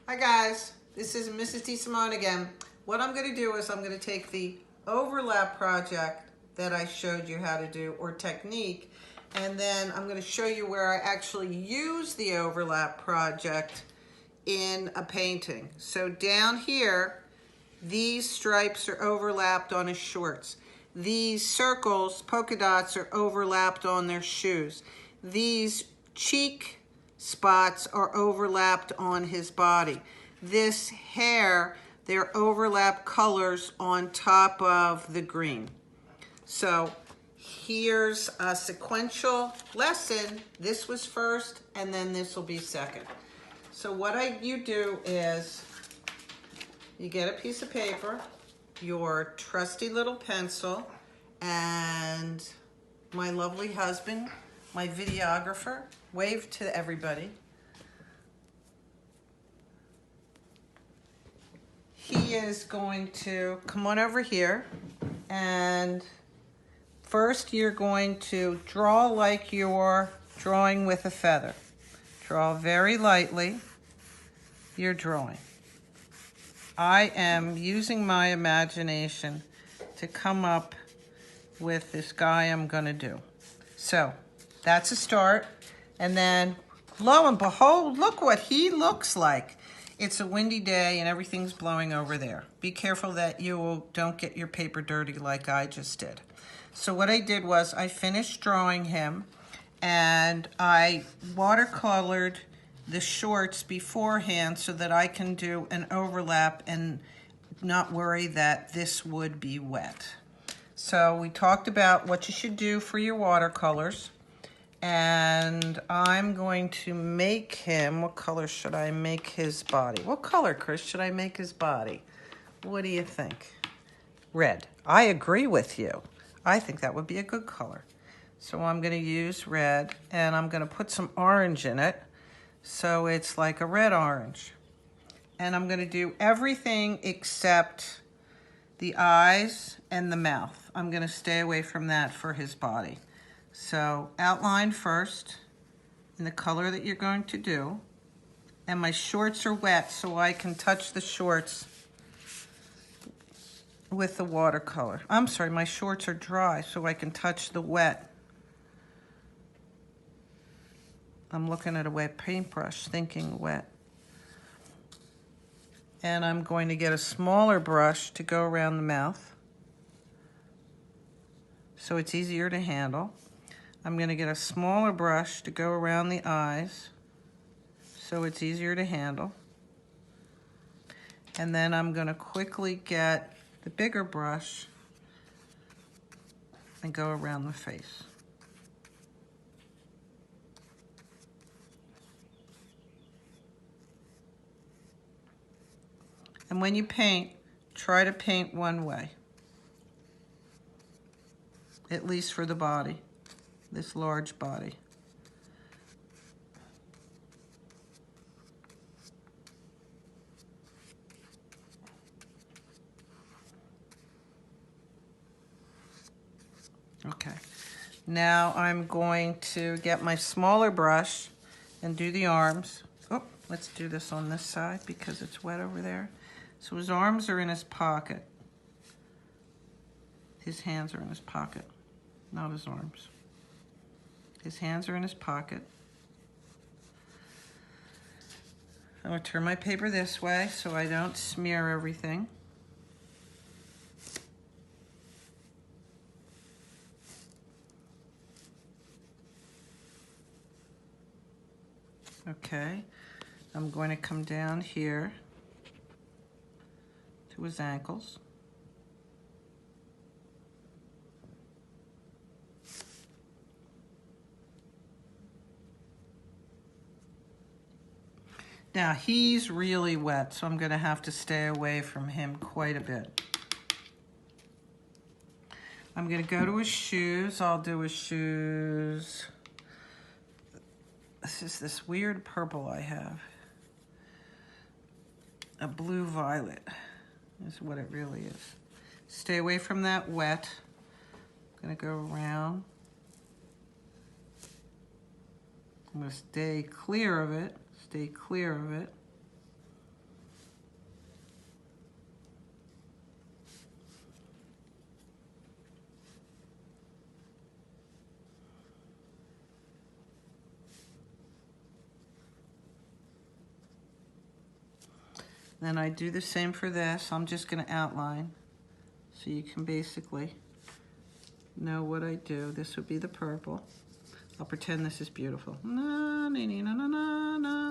Hi guys, this is Mrs. D. Simone again. What I'm going to do is I'm going to take the overlap project that I showed you how to do, or technique, and then I'm going to show you where I actually use the overlap project in a painting. So down here, these stripes are overlapped on his shorts. These circles, polka dots, are overlapped on their shoes. These cheek spots are overlapped on his body. This hair, they're overlap colors on top of the green. So here's a sequential lesson. This was first, and then this will be second. So what you do is you get a piece of paper, your trusty little pencil, and my lovely husband, my videographer, wave to everybody. He is going to come on over here, and first you're going to draw like you're drawing with a feather. Draw very lightly your drawing. I am using my imagination to come up with this guy I'm going to do. So that's a start. And then lo and behold, look what he looks like. It's a windy day and everything's blowing over there. Be careful that you don't get your paper dirty like I just did. So what I did was I finished drawing him, and I watercolored the shorts beforehand so that I can do an overlap and not worry that this would be wet. So we talked about what you should do for your watercolors, and I'm going to make him, what color should I make his body? What color, Chris, should I make his body? What do you think? Red. I agree with you. I think that would be a good color. So I'm going to use red, and I'm going to put some orange in it, so it's like a red-orange. And I'm going to do everything except the eyes and the mouth. I'm going to stay away from that for his body. So outline first in the color that you're going to do. And my shorts are wet, so I can touch the shorts with the watercolor. I'm sorry, my shorts are dry, so I can touch the wet. I'm looking at a wet paintbrush, thinking wet. And I'm going to get a smaller brush to go around the mouth, so it's easier to handle. I'm going to get a smaller brush to go around the eyes, so it's easier to handle. And then I'm going to quickly get the bigger brush and go around the face. And when you paint, try to paint one way, at least for the body, this large body. Okay, now I'm going to get my smaller brush and do the arms. Oh, let's do this on this side because it's wet over there. So his arms are in his pocket. His hands are in his pocket, not his arms. His hands are in his pocket. I'm going to turn my paper this way so I don't smear everything. Okay, I'm going to come down here to his ankles. Now he's really wet, so I'm going to have to stay away from him quite a bit. I'm going to go to his shoes. I'll do his shoes. This is this weird purple I have. A blue violet is what it really is. Stay away from that wet. I'm going to go around. I'm going to stay clear of it. Stay clear of it. Then I do the same for this. I'm just going to outline so you can basically know what I do. This would be the purple. I'll pretend this is beautiful. Na na na na na na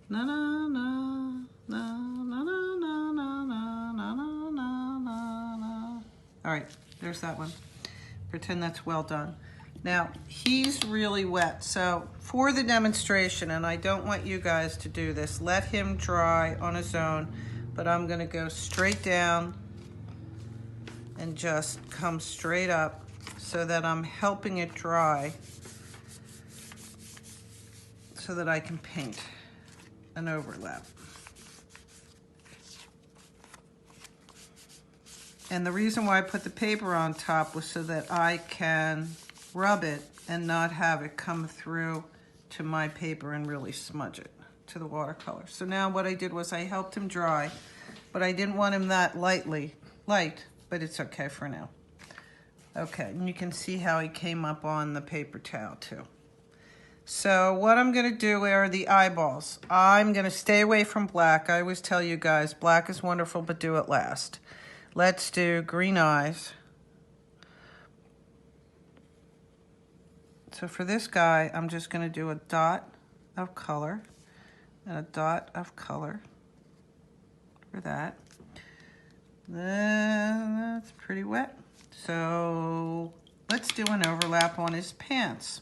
na na na na na na na na na. All right, there's that one. Pretend that's well done. Now, he's really wet, so for the demonstration, and I don't want you guys to do this, let him dry on his own, but I'm gonna go straight down and just come straight up so that I'm helping it dry so that I can paint an overlap. And the reason why I put the paper on top was so that I can rub it and not have it come through to my paper and really smudge it to the watercolor. So now what I did was I helped him dry, but I didn't want him that light, but it's okay for now. Okay, and you can see how he came up on the paper towel too. So what I'm gonna do are the eyeballs. I'm gonna stay away from black. I always tell you guys, black is wonderful, but do it last. Let's do green eyes. So for this guy, I'm just gonna do a dot of color and a dot of color for that. Then that's pretty wet. So let's do an overlap on his pants.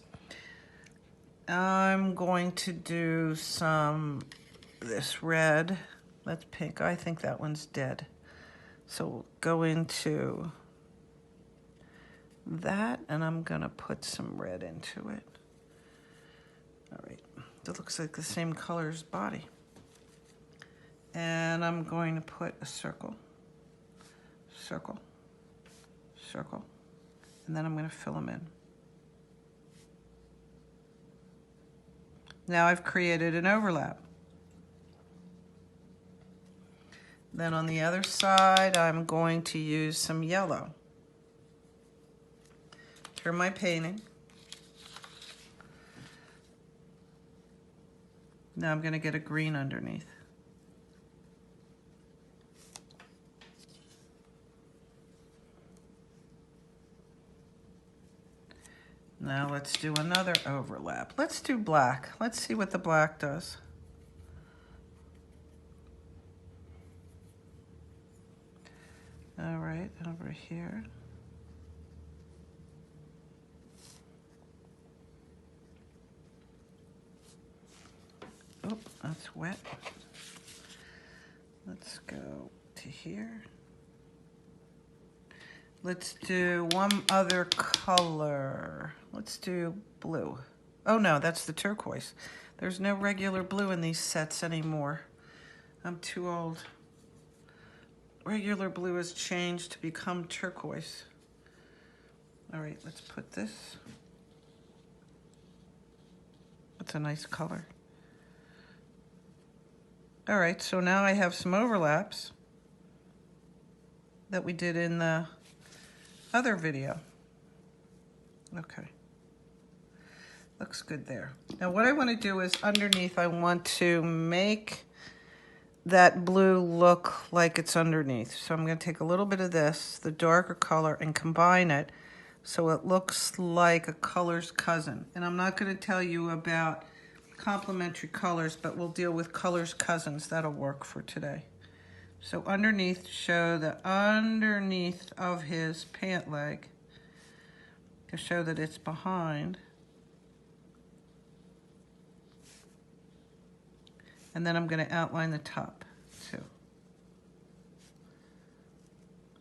I'm going to do this red. That's pink. I think that one's dead. So we'll go into that, and I'm gonna put some red into it. All right, that looks like the same color as body. And I'm going to put a circle, circle, circle, and then I'm gonna fill them in. Now I've created an overlap. Then on the other side, I'm going to use some yellow. Turn my painting. Now I'm going to get a green underneath. Now let's do another overlap. Let's do black. Let's see what the black does. All right, over here. Oh, that's wet. Let's go to here. Let's do one other color. Let's do blue. Oh no, that's the turquoise. There's no regular blue in these sets anymore. I'm too old. Regular blue has changed to become turquoise. All right, let's put this. That's a nice color. All right, so now I have some overlaps that we did in the other video. Okay, looks good there. Now what I want to do is underneath, I want to make that blue look like it's underneath. So I'm going to take a little bit of this, the darker color, and combine it so it looks like a color's cousin. And I'm not going to tell you about complementary colors, but we'll deal with colors' cousins. That'll work for today. So underneath, show the underneath of his pant leg to show that it's behind. And then I'm going to outline the top too,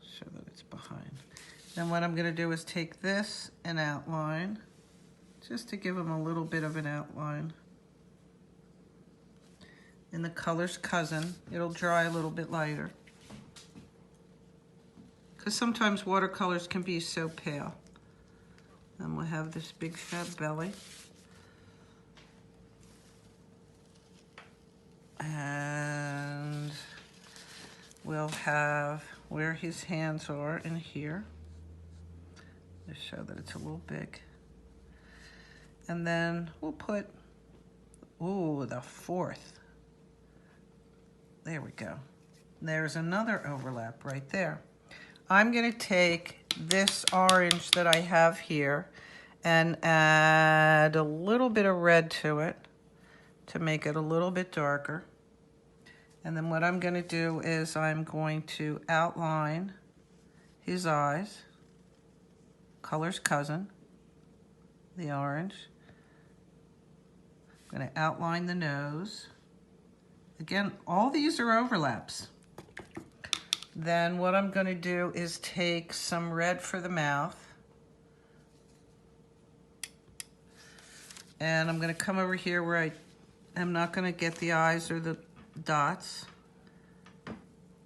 show that it's behind. Then what I'm going to do is take this and outline, just to give him a little bit of an outline. In the color's cousin, it'll dry a little bit lighter, because sometimes watercolors can be so pale. Then we'll have this big fat belly. And we'll have where his hands are in here to show that it's a little big. And then we'll put, ooh, the fourth. there we go. There's another overlap right there. I'm gonna take this orange that I have here and add a little bit of red to it to make it a little bit darker. And then what I'm gonna do is I'm going to outline his eyes, color's cousin, the orange. I'm gonna outline the nose. Again, all these are overlaps. Then what I'm gonna do is take some red for the mouth. And I'm gonna come over here where I am not gonna get the eyes or the dots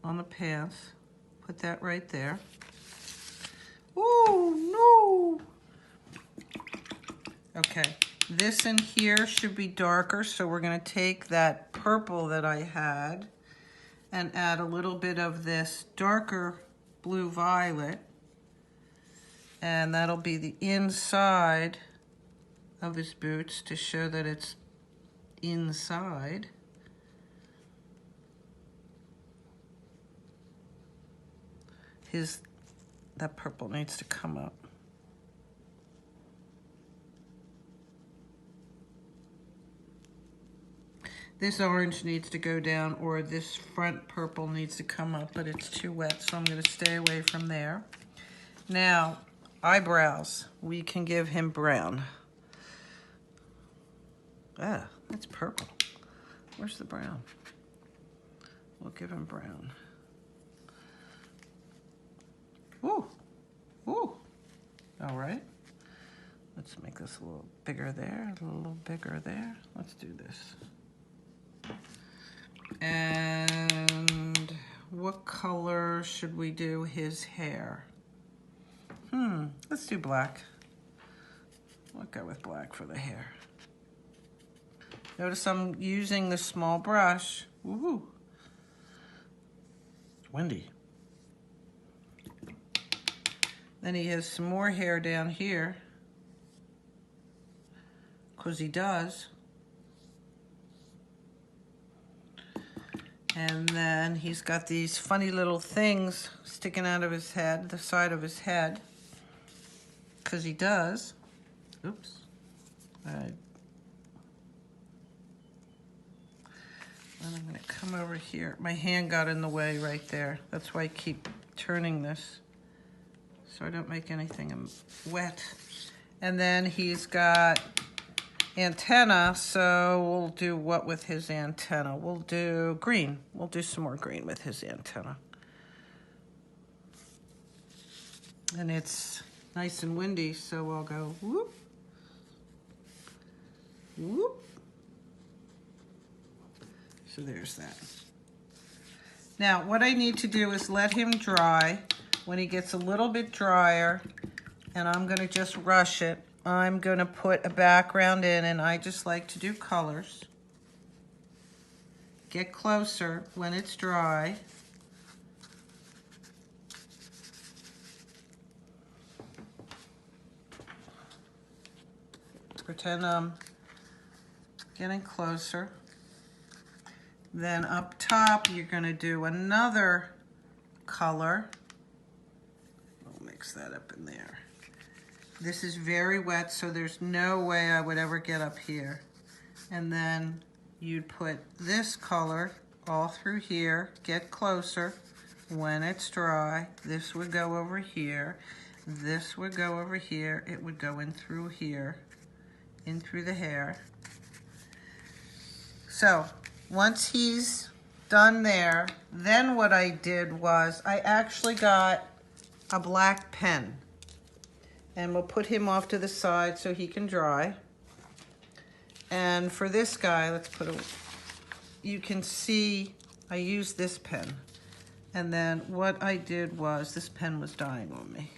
on the pants. Put that right there. Oh, no. Okay, this in here should be darker, so we're gonna take that purple that I had and add a little bit of this darker blue violet, and that'll be the inside of his boots to show that it's inside. That purple needs to come up. This orange needs to go down, or this front purple needs to come up, but it's too wet, so I'm gonna stay away from there. Now, eyebrows. We can give him brown. Ah, that's purple. Where's the brown? We'll give him brown. Ooh, ooh, all right. Let's make this a little bigger there, a little bigger there. Let's do this. And what color should we do his hair? Let's do black. We'll go with black for the hair. Notice I'm using the small brush. Woohoo! It's windy. Then he has some more hair down here, because he does. And then he's got these funny little things sticking out of his head, the side of his head, because he does. Oops. And I'm going to come over here. My hand got in the way right there. That's why I keep turning this, so I don't make anything wet. And then he's got antenna, so we'll do what with his antenna? We'll do green. We'll do some more green with his antenna. And it's nice and windy, so we'll go whoop, whoop. So there's that. Now, what I need to do is let him dry. When he gets a little bit drier, and I'm gonna just rush it, I'm gonna put a background in, and I just like to do colors. Get closer when it's dry. Pretend I'm getting closer. Then up top, you're gonna do another color. We'll mix that up in there. This is very wet, so there's no way I would ever get up here. And then you'd put this color all through here, get closer. When it's dry, this would go over here. This would go over here. It would go in through here, in through the hair. So once he's done there, then what I did was I actually got a black pen. And we'll put him off to the side so he can dry. And for this guy, let's put you can see I used this pen. And then what I did was, this pen was dying on me.